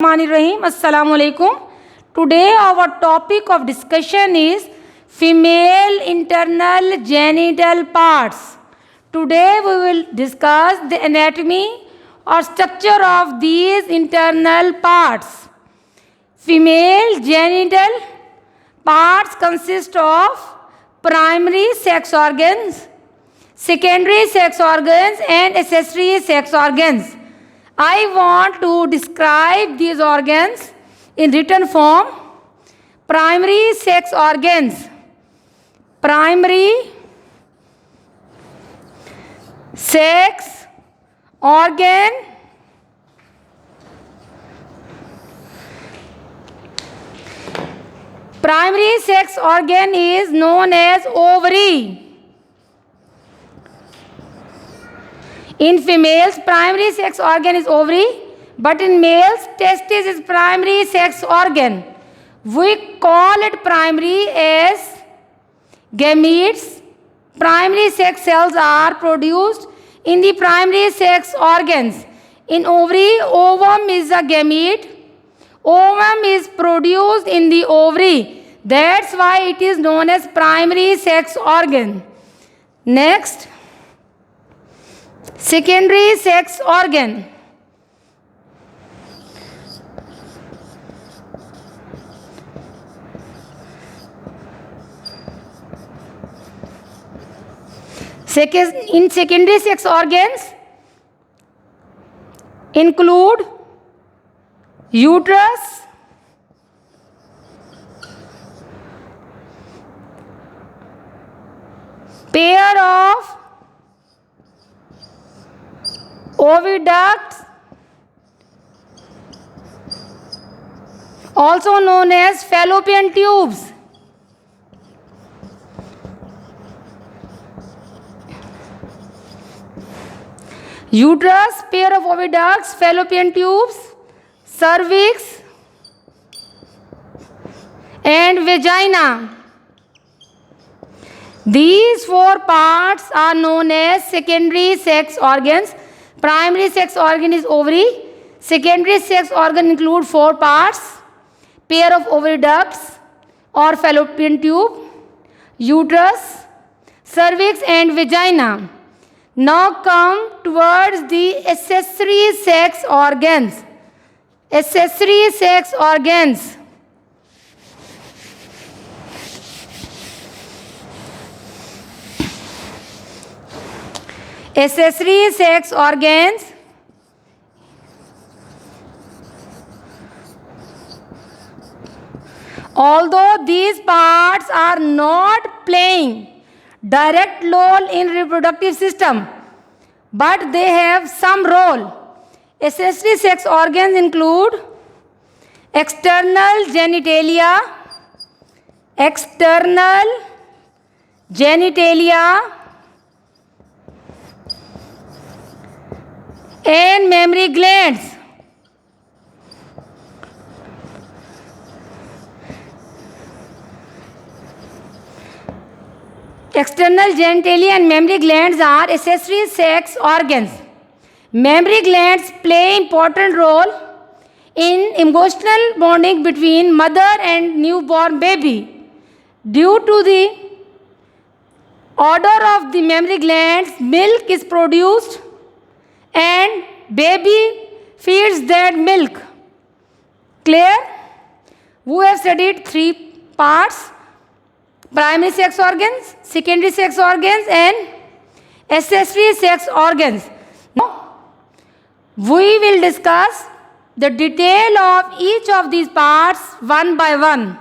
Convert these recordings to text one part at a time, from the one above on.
Bismillahirrahmanirrahim. Assalamu alaikum. Today our topic of discussion is female internal genital parts. Today we will discuss the anatomy or structure of these internal parts. Female genital parts consist of primary sex organs, secondary sex organs and accessory sex organs. I want to describe these organs in written form. Primary sex organs. Primary sex organ primary sex organ is known as ovary. In females, primary sex organ is ovary, but in males, testis is primary sex organ. We call it primary as gametes. Primary sex cells are produced in the primary sex organs. In ovary, ovum is a gamete. Ovum is produced in the ovary. That's why it is known as primary sex organ. Next, secondary sex organ. In secondary sex organs include uterus, pair of oviducts, also known as fallopian tubes. Uterus, pair of oviducts, fallopian tubes, cervix and vagina. These four parts are known as secondary sex organs. Primary sex organ is ovary. Secondary sex organ include four parts: pair of oviducts or fallopian tube, uterus, cervix and vagina. Now come towards the accessory sex organs. Accessory sex organs. Accessory sex organs although these parts are not playing direct role in reproductive system, but they have some role. Accessory sex organs include external genitalia, and mammary glands. External genitalia and mammary glands are accessory sex organs. Mammary glands play important role in emotional bonding between mother and newborn baby. Due to the odor of the mammary glands, milk is produced and baby feeds that milk. Clear? We have studied three parts: primary sex organs, secondary sex organs and accessory sex organs. Now, we will discuss the detail of each of these parts one by one.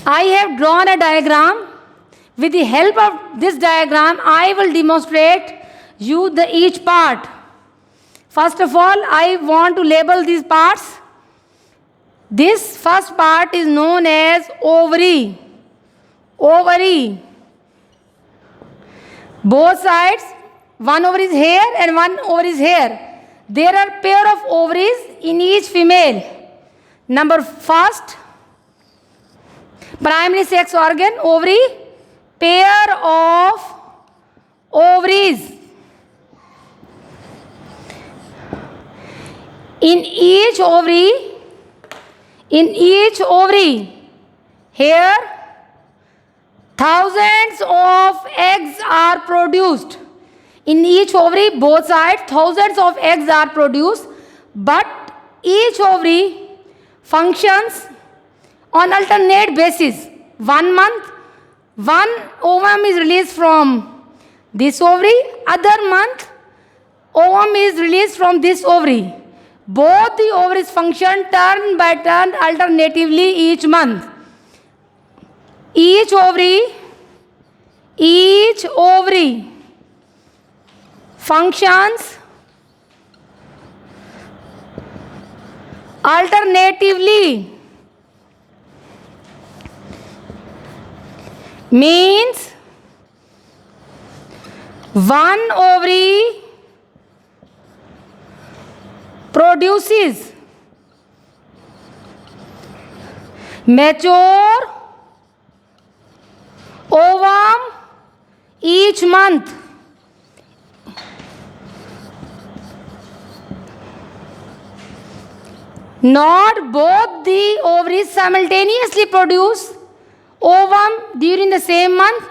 I have drawn a diagram. With the help of this diagram, I will demonstrate you each part. First of all, I want to label these parts. This first part is known as ovary. Ovary. Both sides, one ovary is here and one ovary is here. There are pair of ovaries in each female. Number first, primary sex organ, ovary, pair of ovaries. In each ovary, here thousands of eggs are produced. In each ovary, both sides, thousands of eggs are produced, but each ovary functions on alternate basis. 1 month, one ovum is released from this ovary, other month, ovum is released from this ovary. Both the ovaries function turn by turn alternatively each month. Each ovary functions alternatively, means one ovary produces mature ovum each month. Not both the ovaries simultaneously produce ovum during the same month.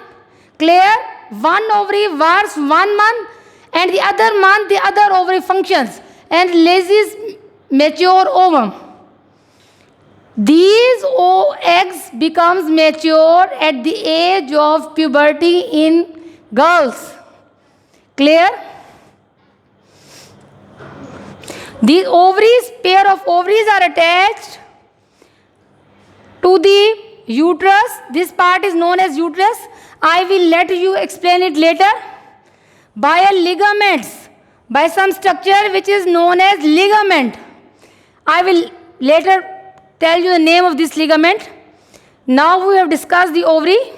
Clear? One ovary works 1 month and the other month the other ovary functions and releases mature ovum. These eggs becomes mature at the age of puberty in girls. Clear? These ovaries, pair of ovaries are attached to the uterus. This part is known as uterus. I will let you explain it later. By a ligaments, by some structure which is known as ligament. I will later tell you the name of this ligament. Now we have discussed the ovary.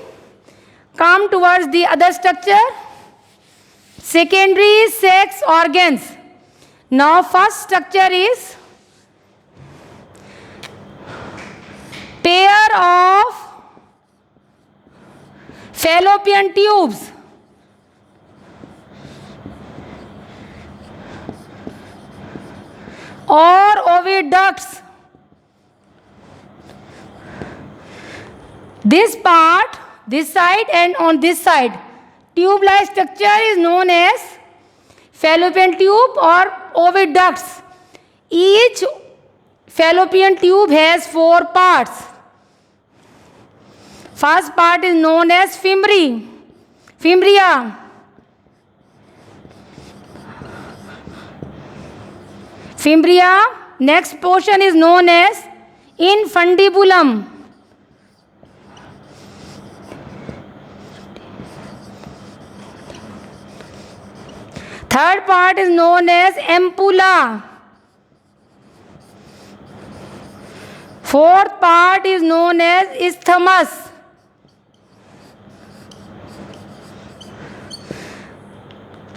Come towards the other structure. Secondary sex organs. Now first structure is pair of fallopian tubes. Or oviducts. This part, this side and on this side, tube-like structure is known as fallopian tube or oviducts. Each fallopian tube has 4 parts. First part is known as fimbria. Next portion is known as infundibulum. Third part is known as ampulla. Fourth part is known as isthmus.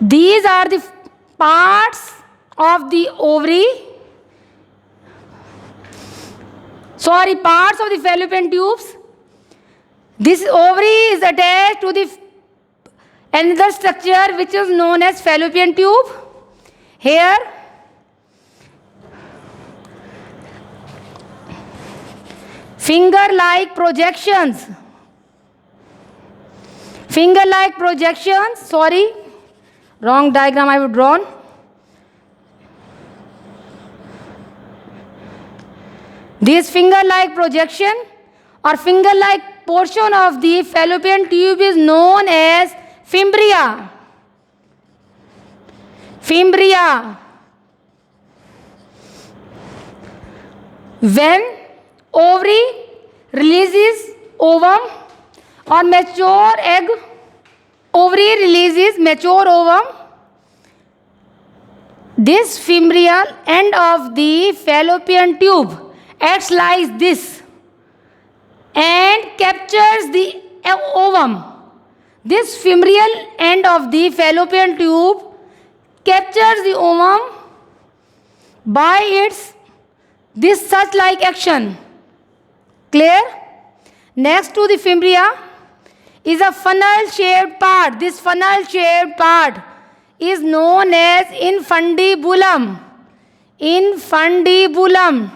These are the parts of the ovary. Parts of the fallopian tubes. This ovary is attached to the another structure which is known as fallopian tube. Here finger-like projections. Wrong diagram I have drawn. This finger-like projection or finger-like portion of the fallopian tube is known as fimbria. When ovary releases ovum or mature egg, ovary releases mature ovum. This fimbrial end of the fallopian tube acts like this and captures the ovum. This fimbrial end of the fallopian tube captures the ovum by its this such-like action. Clear? Next to the fimbria is a funnel-shaped part. This funnel-shaped part is known as infundibulum. infundibulum.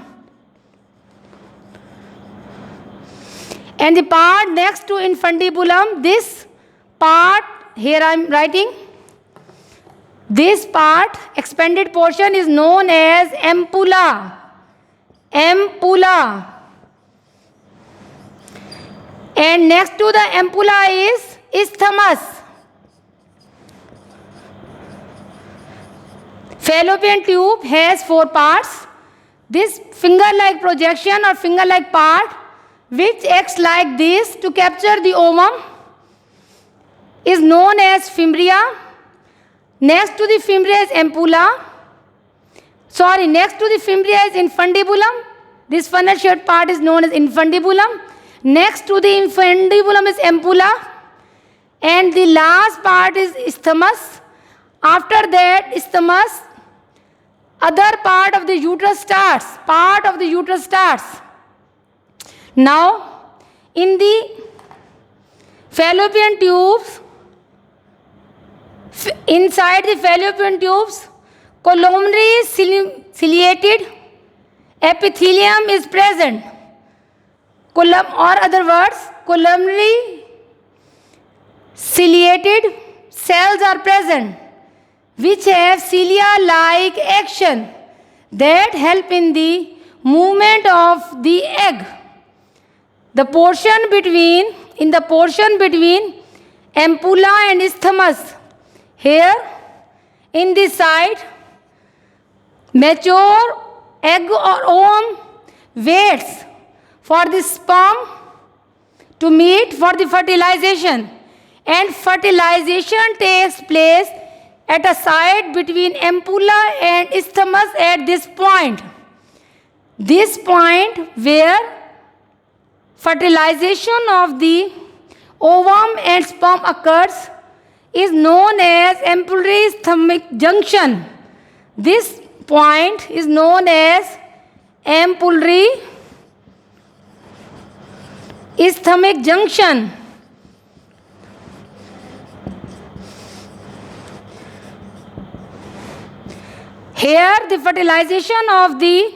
And the part next to infundibulum, this part, here I am writing, this part, expanded portion, is known as ampulla. Ampulla. And next to the ampulla is isthmus. Fallopian tube has 4 parts. This finger-like projection or finger-like part, which acts like this to capture the ovum, is known as fimbria. Next to the fimbria is ampulla. Next to the fimbria is infundibulum. This funnel-shaped part is known as infundibulum. Next to the infundibulum is ampulla. And the last part is isthmus. After that isthmus, other part of the uterus starts. Now, in the fallopian tubes, inside the fallopian tubes, columnary ciliated epithelium is present. Columnary ciliated cells are present, which have cilia-like action that help in the movement of the egg. In the portion between ampulla and isthmus, here in this side, mature egg or ovum waits for the sperm to meet for the fertilization, and fertilization takes place at a site between ampulla and isthmus at this point. This point where fertilization of the ovum and sperm occurs is known as ampullary isthmic junction. This point is known as ampullary isthmic junction. Here the fertilization of the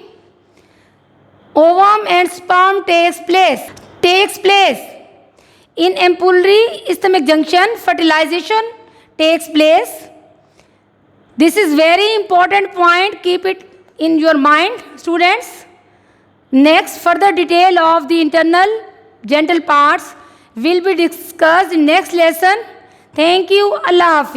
ovum and sperm takes place. In ampullary isthmic junction, fertilization takes place. This is very important point. Keep it in your mind, students. Next, further detail of the internal genital parts will be discussed in next lesson. Thank you. Allah Hafiz.